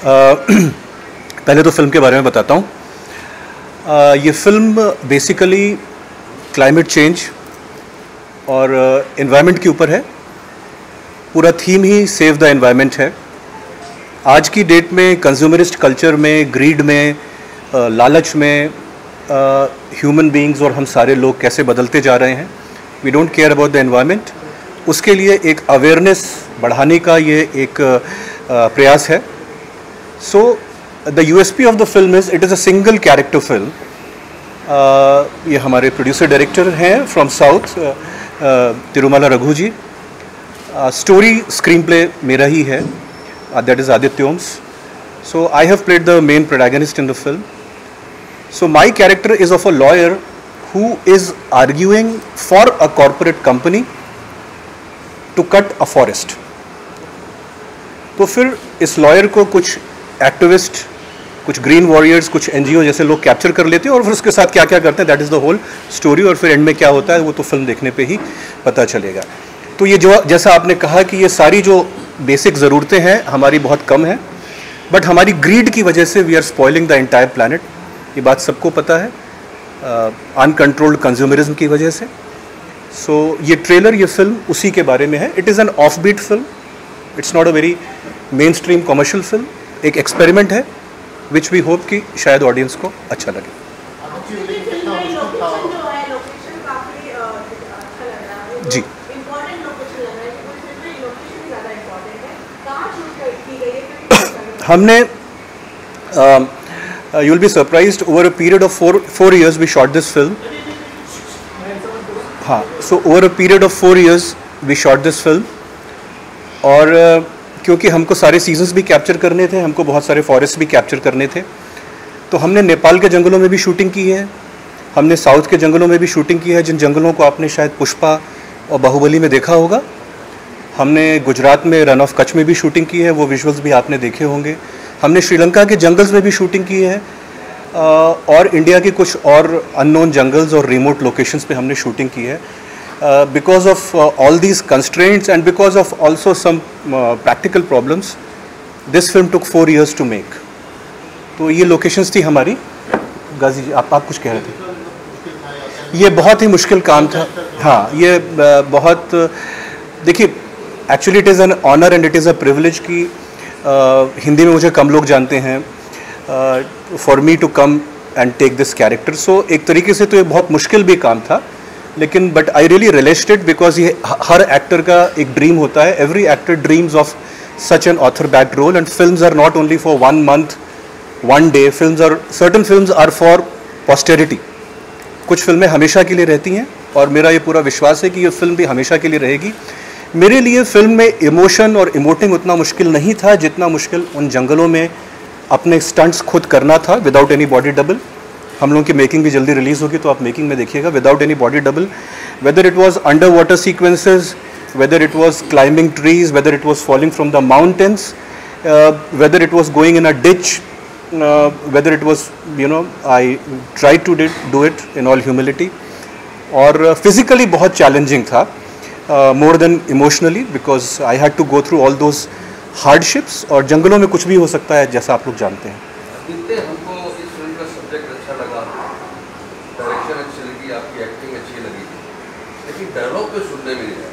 पहले तो फिल्म के बारे में बताता हूँ। ये फिल्म बेसिकली क्लाइमेट चेंज और एनवायरनमेंट के ऊपर है। पूरा theme he save the environment है। आज की डेट में कंज्यूमरिस्ट कल्चर में, ग्रीड में, लालच में ह्यूमन बीइंग्स और हम सारे लोग कैसे बदलते जा रहे हैं। We don't care about the environment. उसके लिए एक अवेयरनेस बढ़ाने का ये एक प्रयास है। So the USP of the film is it is a single character film. ये हमारे प्रोड्यूसर डायरेक्टर हैं from south, Tirumala Raghu ji. Story screenplay मेरा ही है, that is Aditya Om's. So I have played the main protagonist in the film. So my character is of a lawyer who is arguing for a corporate company to cut a forest. तो फिर इस lawyer को कुछ activist, कुछ green warriors, कुछ NGO जैसे लोग capture कर लेते हैं और फिर उसके साथ क्या क्या करते हैं, that is the whole story. और फिर एंड में क्या होता है वो तो फिल्म देखने पे ही पता चलेगा। तो ये जो जैसा आपने कहा कि ये सारी जो बेसिक ज़रूरतें हैं हमारी बहुत कम हैं, बट हमारी ग्रीड की वजह से we are spoiling the entire planet. ये बात सबको पता है, अनकंट्रोल्ड कंज्यूमरिज्म की वजह से। सो ये ट्रेलर, ये फिल्म उसी के बारे में है। It is an offbeat film, it's not a very mainstream commercial film. एक एक्सपेरिमेंट है विच वी होप कि शायद ऑडियंस को अच्छा लगे। जी, हमने you'll be surprised, over a period of four years we shot this film. हाँ, so over a period of 4 years we shot this film. और क्योंकि हमको सारे सीजन्स भी कैप्चर करने थे, हमको बहुत सारे फॉरेस्ट भी कैप्चर करने थे, तो हमने नेपाल के जंगलों में भी शूटिंग की है, हमने साउथ के जंगलों में भी शूटिंग की है, जिन जंगलों को आपने शायद पुष्पा और बाहुबली में देखा होगा। हमने गुजरात में रन ऑफ कच्छ में भी शूटिंग की है, वो विजुअल्स भी आपने देखे होंगे। हमने श्रीलंका के जंगल्स में भी शूटिंग की है, और इंडिया के कुछ और अननोन जंगल्स और रिमोट लोकेशंस पे हमने शूटिंग की है। Because of all these constraints and because of also some practical problems, this film took 4 years to make. तो ये लोकेशंस थी हमारी। गाजी जी, आप कुछ कह रहे थे? ये बहुत ही मुश्किल काम था। हाँ, ये बहुत, देखिए, actually it is an honour and it is a privilege कि हिंदी में मुझे कम लोग जानते हैं, for me to come and take this character. So एक तरीके से तो ये बहुत मुश्किल भी काम था, लेकिन but I really related it because ये हर एक्टर का एक ड्रीम होता है। Every actor dreams of such an author backed role, and films are not only for 1 month 1 day। Films are, certain films are for posterity. कुछ फिल्में हमेशा के लिए रहती हैं, और मेरा ये पूरा विश्वास है कि ये फिल्म भी हमेशा के लिए रहेगी। मेरे लिए फिल्म में इमोशन और इमोटिंग उतना मुश्किल नहीं था जितना मुश्किल उन जंगलों में अपने स्टंट्स खुद करना था विदाउट एनी बॉडी डबल। हम लोगों की मेकिंग भी जल्दी रिलीज़ होगी, तो आप मेकिंग में देखिएगा, without any body double. Whether it was underwater sequences, whether it was climbing trees, whether it was falling from the mountains, whether it was going in a ditch, whether it was, you know, I try to do it in all humility. और physically बहुत challenging था, more than emotionally, because I had to go through all those hardships। और जंगलों में कुछ भी हो सकता है, जैसा आप लोग जानते हैं। हमको इस फिल्म का सब्जेक्ट अच्छा लगा, डायरेक्शन अच्छी लगी, आपकी एक्टिंग अच्छी लगी, लेकिन डायलॉग पे सुनने में नहीं आया।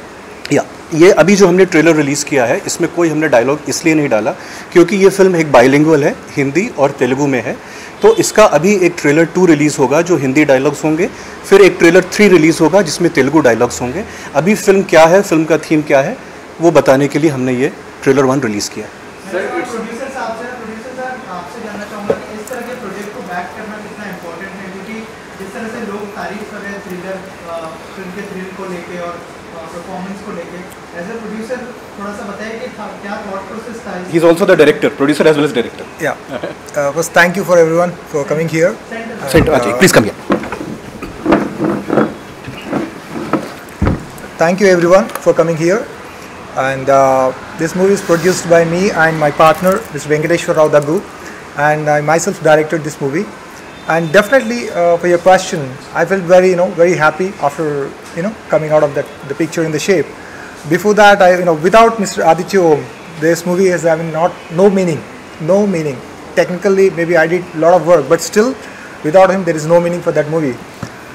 या ये अभी जो हमने ट्रेलर रिलीज़ किया है, इसमें कोई हमने डायलॉग इसलिए नहीं डाला क्योंकि ये फिल्म एक बाइलिंगुअल है, हिंदी और तेलुगु में है। तो इसका अभी एक ट्रेलर 2 रिलीज़ होगा जो हिंदी डायलॉग्स होंगे, फिर एक ट्रेलर 3 रिलीज़ होगा जिसमें तेलुगु डायलॉग्स होंगे। अभी फिल्म क्या है, फिल्म का थीम क्या है, वो बताने के लिए हमने ये ट्रेलर 1 रिलीज़ किया। प्रोड्यूसर साहब आपसे जानना चाहूँगा कि इस तरह के प्रोजेक्ट को बैक करना कितना इम्पोर्टेंट है, क्योंकि जिस तरह से लोग तारीफ कर रहे हैं थ्रिलर फिल्म के थ्रिल को लेके और परफॉर्मेंस को लेके, एज ए प्रोड्यूसर थोड़ा सा बताइए कि क्या थॉट प्रोसेस था? He is also the director, producer as well as director. Yeah. First, thank you for everyone for coming here. Please come here. Thank you everyone for coming here. And this movie is produced by me and my partner, Mr. Venkateshwar Rao Daggu, and I myself directed this movie. And definitely, for your question, I felt very, very happy after, coming out of the picture in the shape. Before that, without Mr. Aditya Om, this movie has no meaning. no meaning. Technically, maybe I did a lot of work, but still, without him, there is no meaning for that movie.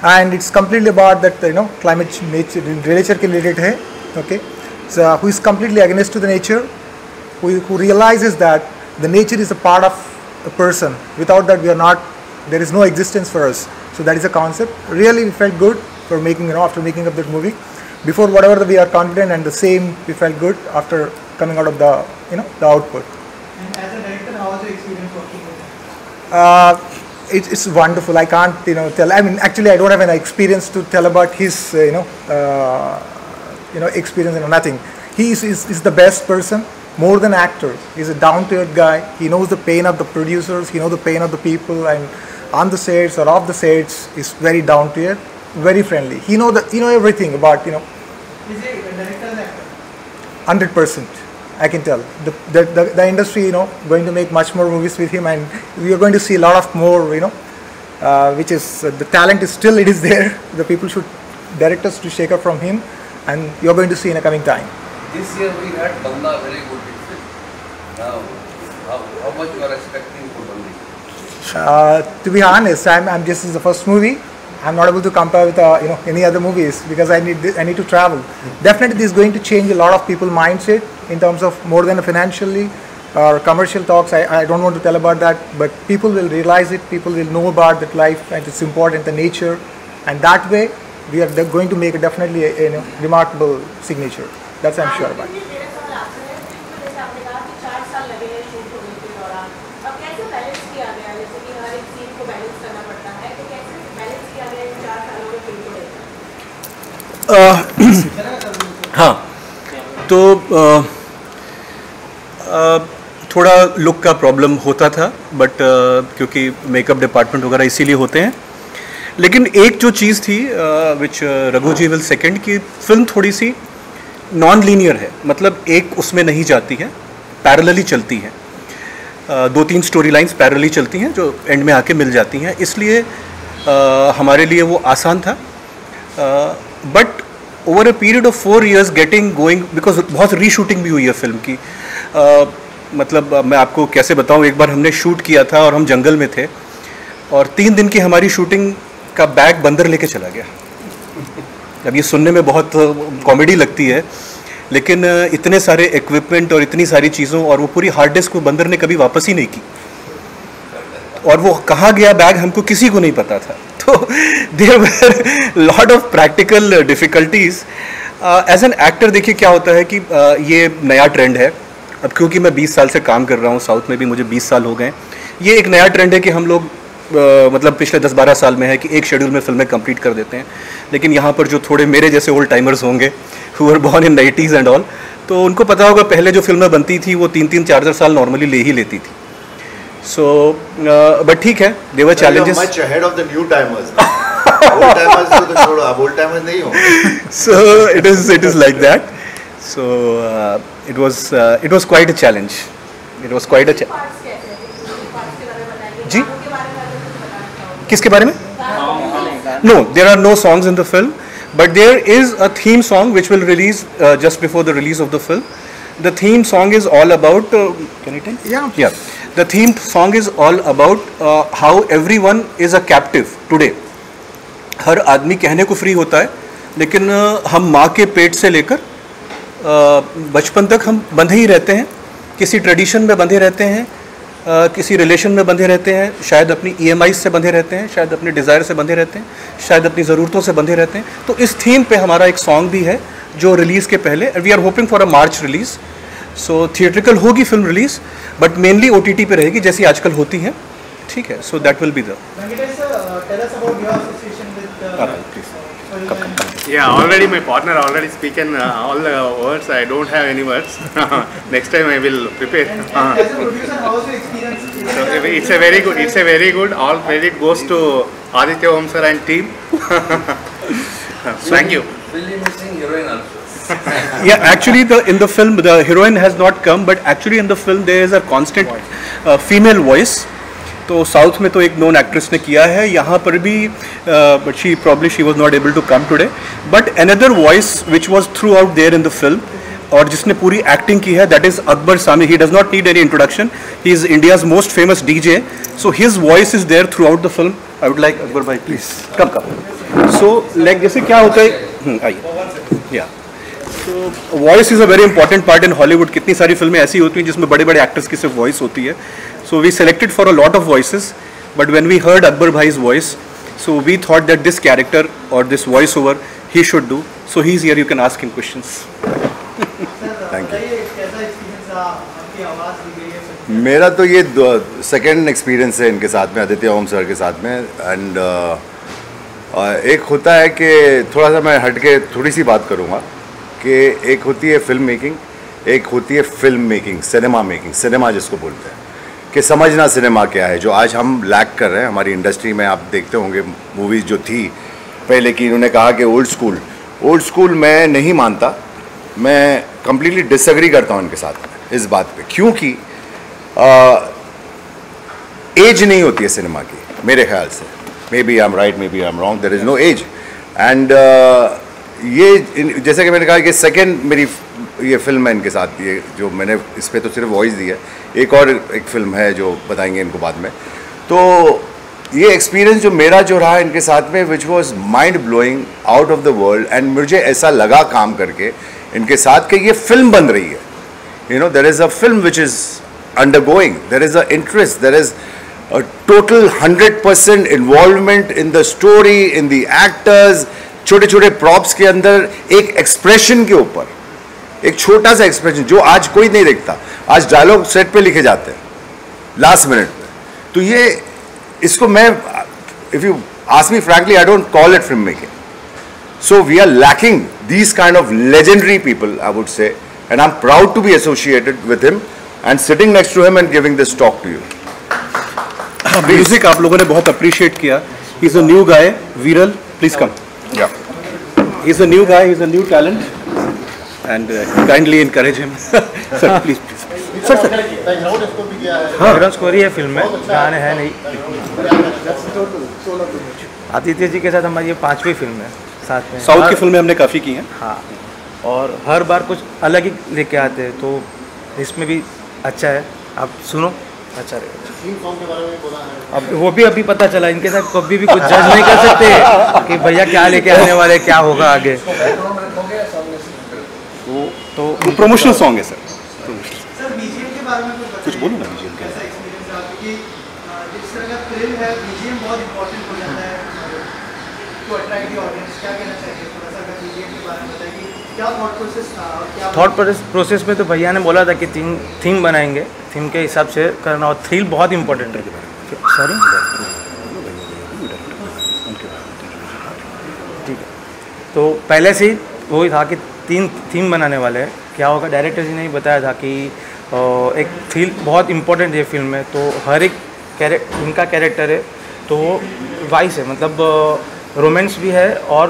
And it's completely about that, climate nature, nature के related है, okay? So who is completely against to the nature, who realizes that the nature is a part of a person. Without that, we are not. There is no existence for us. So that is a concept. Really, we felt good for making, after making up that movie. Before whatever we are confident, and the same we felt good after coming out of the, the output. And as a director, how was your experience working with him? It's wonderful. I can't, tell. I mean, actually, I don't have an experience to tell about his, experience. Nothing. He is the best person. More than actor. He's a down-to-earth guy. He knows the pain of the producers. He knows the pain of the people, and on the sets or off the sets, is very down-to-earth, very friendly. He know everything about. Is he a director or actor? 100%. I can tell. The industry, going to make much more movies with him, and we are going to see a lot of more, which is the talent is still it is there. The people should directors to shake up from him, and you are going to see in a coming time. This year we had Banda, very good hit film. Now, how much you are expecting for Bandi? To be honest, I'm just the first movie. I'm not able to compare with any other movies because I need to travel. Definitely, this is going to change a lot of people's mindset in terms of more than financially or commercial talks. I don't want to tell about that, but people will realize it. People will know about that life and it's important, the nature, and that way we are going to make definitely a remarkable signature. That's I'm sure about. हाँ, तो थोड़ा look का problem होता था, but क्योंकि makeup department वगैरह इसीलिए होते हैं. लेकिन एक जो चीज़ थी विच रघु जी विल सेकेंड की फिल्म थोड़ी सी नॉन लीनियर है, मतलब एक उसमें नहीं जाती है, पैरेलली चलती है. 2-3 स्टोरी लाइन्स पैरेलली चलती हैं जो एंड में आके मिल जाती हैं, इसलिए हमारे लिए वो आसान था. But over a period of 4 years getting going, because बहुत रीशूटिंग भी हुई है फिल्म की. मतलब मैं आपको कैसे बताऊं, एक बार हमने शूट किया था और हम जंगल में थे और 3 दिन की हमारी शूटिंग का बैग बंदर लेके चला गया. अब ये सुनने में बहुत कॉमेडी लगती है, लेकिन इतने सारे इक्विपमेंट और इतनी सारी चीज़ों और वो पूरी हार्ड डिस्क को बंदर ने कभी वापस ही नहीं की, और वो कहाँ गया बैग हमको किसी को नहीं पता था. तो there were lot of practical difficulties. As an actor देखिए क्या होता है कि ये नया ट्रेंड है. अब क्योंकि मैं 20 साल से काम कर रहा हूँ, साउथ में भी मुझे 20 साल हो गए, ये एक नया ट्रेंड है कि हम लोग मतलब पिछले 10-12 साल में है कि एक शेड्यूल में फिल्में कंप्लीट कर देते हैं. लेकिन यहाँ पर जो थोड़े मेरे जैसे ओल्ड टाइमर्स होंगे who were born in 90s and all, तो उनको पता होगा पहले जो फिल्में बनती थी वो 3-3, 4-4 साल नॉर्मली ले ही लेती थी. सो बट ठीक है, they were challenges. Much ahead of the new timers. Old timers को तो छोड़ो, अब ओल्ड टाइमर्स नहीं हो. So it is like that. So it was quite a challenge. It was quite a जी किसके बारे में? No, there are no songs in the film, but there is a theme song which will release just before the release of the film. The theme song is all about can I tell? Yeah. The theme song is all about how everyone is a captive today. हर आदमी कहने को free होता है, लेकिन हम माँ के पेट से लेकर बचपन तक हम बंधे ही रहते हैं, किसी ट्रेडिशन में बंधे रहते हैं, किसी रिलेशन में बंधे रहते हैं, शायद अपनी EMIs से बंधे रहते हैं, शायद अपने डिज़ायर से बंधे रहते हैं, शायद अपनी ज़रूरतों से बंधे रहते हैं. तो इस थीम पे हमारा एक सॉन्ग भी है जो रिलीज़ के पहले, we are hoping for a March release. So theatrical होगी film release, but mainly OTT पे रहेगी जैसी आजकल होती है. ठीक है, so that will be the. Yeah, already my partner already speaking all the words. I don't have any words. Next time I will prepare. As a producer, how was your experience? So it's a very good. It's a very good. All credit goes to Aditya Om sir and team. Thank you. Will you missing heroine also? Yeah, actually in the film the heroine has not come, but actually in the film there is a constant female voice. तो south में तो एक known actress ने किया है, यहाँ पर भी but she was not able to come today. But another voice which was throughout there in the film और जिसने पूरी एक्टिंग की है, that is Akbar Sami. He does not need any introduction. He is India's most famous DJ. So his voice is there throughout the film. I would like Akbar भाई please come. So like जैसे क्या होता है, आइए. या तो voice is a very important part in Hollywood. कितनी सारी फिल्में ऐसी होती हैं जिसमें बड़े बड़े एक्टर्स की सिर्फ वॉइस होती है. So we selected for a lot of voices, but when we heard Akbar भाई's voice, so we thought that this character or this voice over he should do. So he's here, you can ask him questions. Thank you. मेरा तो ये second experience है इनके साथ में, आदित्य ओम sir के साथ में. एंड एक होता है कि थोड़ा सा मैं हट के थोड़ी सी बात करूँगा कि एक होती है फिल्म मेकिंग, एक होती है film making, cinema making, cinema जिसको बोलते हैं, कि समझना सिनेमा क्या है, जो आज हम लैक कर रहे हैं हमारी इंडस्ट्री में. आप देखते होंगे मूवीज़ जो थी पहले की, इन्होंने कहा कि ओल्ड स्कूल मैं नहीं मानता. मैं कम्प्लीटली डिसएग्री करता हूँ इनके साथ इस बात पे, क्योंकि एज नहीं होती है सिनेमा की मेरे ख्याल से. Maybe I am right, maybe I am wrong, there is no age. And ये जैसे कि मैंने कहा कि सेकेंड मेरी ये फिल्म है इनके साथ, ये जो मैंने इस पर तो सिर्फ वॉइस दी है. एक और एक फिल्म है जो बताएंगे इनको बाद में. तो ये एक्सपीरियंस जो मेरा जो रहा इनके साथ में, which was mind blowing, out of the world. And मुझे ऐसा लगा काम करके इनके साथ कि ये फिल्म बन रही है. You know, there is a film which is undergoing, there is a interest, there is a total 100% involvement in the story, in the actors. छोटे छोटे प्रॉप्स के अंदर एक एक्सप्रेशन के ऊपर, एक छोटा सा एक्सप्रेशन जो आज कोई नहीं देखता. आज डायलॉग सेट पे लिखे जाते हैं लास्ट मिनट पे. तो ये इसको मैं, if you ask me frankly, I don't call it film making. So we are lacking these kind of legendary people, I would say. And I am proud to be associated with him and sitting next to him and giving this talk to you. Music आप लोगों ने बहुत appreciate किया. He is a new guy. Veeral please come. Yeah, he is a new guy, he is a new talent and kindly encourage him. Sir please sir. Background score ही है film में, गाने हैं नहीं. आदित्य जी के साथ हमारी ये 5वीं फिल्म है साथ में. साउथ की फिल्में हमने काफ़ी की हैं. हाँ, और हर बार कुछ अलग ही लेके आते हैं, तो इसमें भी अच्छा है. आप सुनो, अच्छा रहेगा. अब वो भी अभी पता चला, इनके साथ कभी भी कुछ जज नहीं कर सकते कि भैया क्या लेके आने वाले, क्या होगा आगे. तो प्रमोशनल सॉन्ग है सर. सर बीजीएम के बारे में कुछ बोलो ना बीजीएम के. कैसा एक्सपीरियंस रहा, क्योंकि जिस तरह का थ्रिल है, बीजीएम बहुत इंपॉर्टेंट हो जाता है टू अट्रैक्ट द ऑडियंस. क्या कहना चाहिए थोड़ा सा अगर बीजीएम के बारे में बताइए कि क्या थॉट प्रोसेस था और क्या थॉट प्रोसेस में. तो भैया ने बोला था कि थीम बनाएंगे, थीम के हिसाब से करना, और थ्रिल बहुत इंपॉर्टेंट है. सॉरी, ठीक है. तो पहले से ही वही था कि 3 थीम बनाने वाले हैं. क्या होगा, डायरेक्टर जी ने ही बताया था कि एक थ्रिल बहुत इंपॉर्टेंट है फिल्म में. तो हर एक इनका कैरेक्टर है तो वो वाइस है, मतलब रोमांस भी है और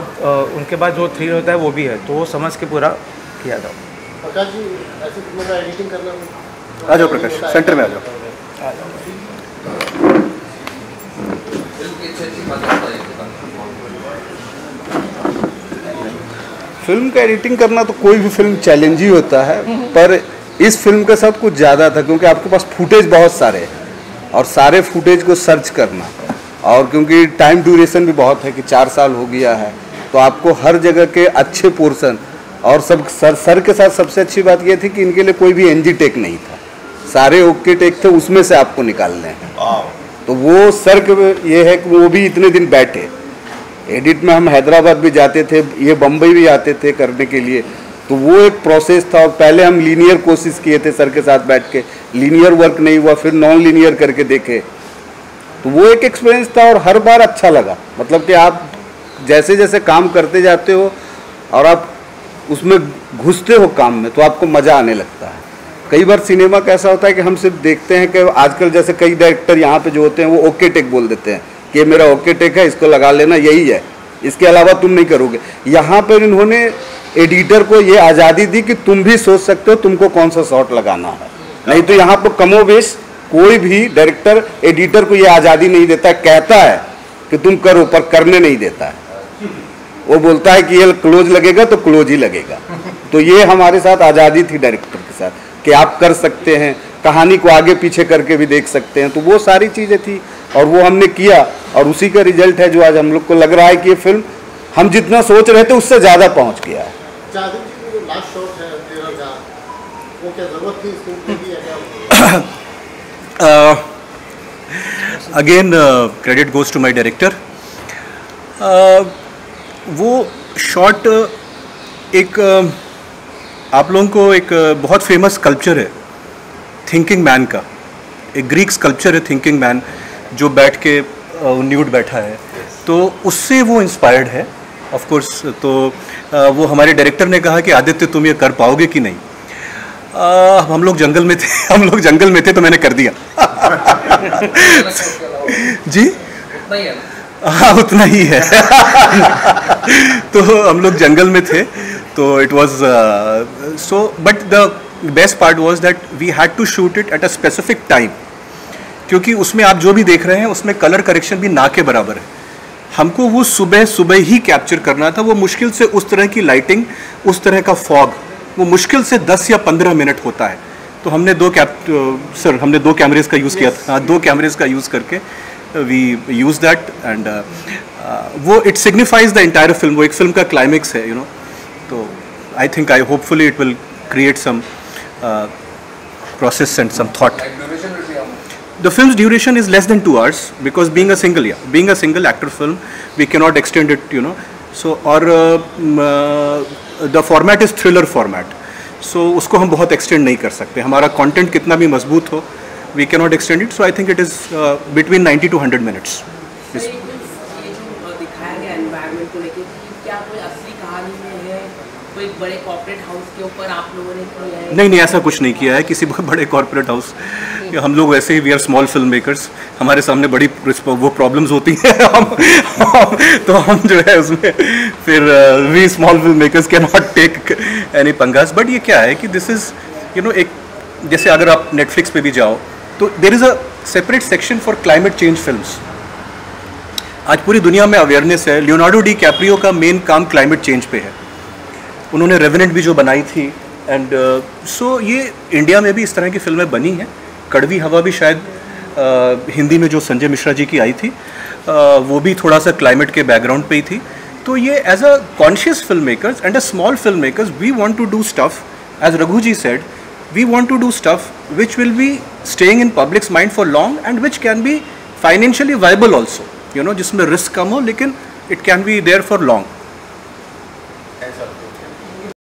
उनके बाद जो थ्रिल होता है वो भी है. तो वो समझ के पूरा किया था. प्रकाश जी, ऐसी फिल्मों का एडिटिंग करना. आ जाओ प्रकाश, सेंटर में आ जाओ. फिल्म का एडिटिंग करना तो कोई भी फिल्म चैलेंज ही होता है, पर इस फिल्म के साथ कुछ ज़्यादा था, क्योंकि आपके पास फुटेज बहुत सारे हैं और सारे फुटेज को सर्च करना, और क्योंकि टाइम ड्यूरेशन भी बहुत है कि 4 साल हो गया है, तो आपको हर जगह के अच्छे पोर्शन और सब सर के साथ सबसे अच्छी बात यह थी कि इनके लिए कोई भी एनजी टेक नहीं था, सारे ओके टेक थे, उसमें से आपको निकालने हैं. तो वो सर के ये है कि वो भी इतने दिन बैठे. एडिट में हम हैदराबाद भी जाते थे, ये बम्बई भी आते थे करने के लिए. तो वो एक प्रोसेस था, और पहले हम लीनियर कोशिश किए थे सर के साथ बैठ के, लीनियर वर्क नहीं हुआ, फिर नॉन लीनियर करके देखे. तो वो एक एक्सपीरियंस था और हर बार अच्छा लगा. मतलब कि आप जैसे जैसे काम करते जाते हो और आप उसमें घुसते हो काम में, तो आपको मज़ा आने लगता है. कई बार सिनेमा का ऐसा होता है कि हम सिर्फ देखते हैं कि आजकल जैसे कई डायरेक्टर यहाँ पे जो होते हैं वो ओके टेक बोल देते हैं कि ये मेरा ओके टेक है, इसको लगा लेना, यही है, इसके अलावा तुम नहीं करोगे. यहाँ पर इन्होंने एडिटर को ये आज़ादी दी कि तुम भी सोच सकते हो तुमको कौन सा शॉट लगाना है. नहीं तो यहाँ पर कमोबेश कोई भी डायरेक्टर एडिटर को ये आज़ादी नहीं देता है. कहता है कि तुम करो, पर करने नहीं देता है. वो बोलता है कि ये क्लोज लगेगा तो क्लोज ही लगेगा. तो ये हमारे साथ आज़ादी थी डायरेक्टर के साथ कि आप कर सकते हैं, कहानी को आगे पीछे करके भी देख सकते हैं। तो वो सारी चीज़ें थी और वो हमने किया और उसी का रिजल्ट है जो आज हम लोग को लग रहा है कि ये फिल्म हम जितना सोच रहे थे उससे ज़्यादा पहुंच गया है। जादू जी की जो लास्ट शॉट है तेरा का, वो क्या ज़रूरत थी इसको की है क्या? Again credit goes to my director. वो शॉट एक आप लोगों को एक बहुत फेमस स्कल्पचर है थिंकिंग मैन का, एक ग्रीक स्कल्पचर है थिंकिंग मैन जो बैठ के न्यूड बैठा है, तो उससे वो इंस्पायर्ड है ऑफ कोर्स। तो वो हमारे डायरेक्टर ने कहा कि आदित्य तुम ये कर पाओगे कि नहीं। हम लोग जंगल में थे तो मैंने कर दिया। जी उतना ही है ना? हाँ उतना ही है। तो हम लोग जंगल में थे तो it was so, but the best part was that we had to shoot it at a specific time, क्योंकि उसमें आप जो भी देख रहे हैं उसमें कलर करेक्शन भी ना के बराबर है। हमको वो सुबह ही कैप्चर करना था। वो मुश्किल से उस तरह की लाइटिंग, उस तरह का फॉग, वो मुश्किल से 10 या 15 मिनट होता है। तो हमने दो कैमरेज का यूज़ किया था, 2 कैमरेज का यूज़ करके वी यूज़ दैट एंड वो it signifies the entire film. वो एक फिल्म का क्लाइमेक्स है, यू नो। तो I think hopefully it will create some process and some thought. The film's duration is less than 2 hours because being a single actor film, we cannot extend it, you know. So or the format is thriller format, so उसको हम बहुत extend नहीं कर सकते। हमारा content कितना भी मजबूत हो, we cannot extend it. So I think it is between 90 to 100 minutes. ये जो दिखाया गया environment को लेके, क्या कोई असली कहानी में है? कोई बड़े कॉर्पोरेट हाउस के ऊपर आप लोगों ने किया है? नहीं, ऐसा कुछ नहीं किया है किसी बड़े कॉर्पोरेट हाउस। हम लोग वैसे ही we are small film makers, हमारे सामने बड़ी वो प्रॉब्लम्स होती हैं। तो हम जो है उसमें फिर we small film makers can not take any पंगास। बट ये क्या है कि दिस इज़ यू नो, एक जैसे अगर आप नेटफ्लिक्स पे भी जाओ तो there is a separate section for climate change films. आज पूरी दुनिया में अवेयरनेस है। लियोनार्डो डी कैप्रियो का मेन काम क्लाइमेट चेंज पे है। उन्होंने रेवेनेंट भी जो बनाई थी एंड सो ये इंडिया में भी इस तरह की फिल्में बनी हैं। कड़वी हवा भी शायद हिंदी में जो संजय मिश्रा जी की आई थी वो भी थोड़ा सा क्लाइमेट के बैकग्राउंड पे ही थी। तो ये as a conscious film makers and a small film makers we want to do stuff, as Raghu ji said, we want to do stuff which will be staying in public's mind for long and which can be financially viable also, you know, जिसमें risk कम हो लेकिन it can be there for long.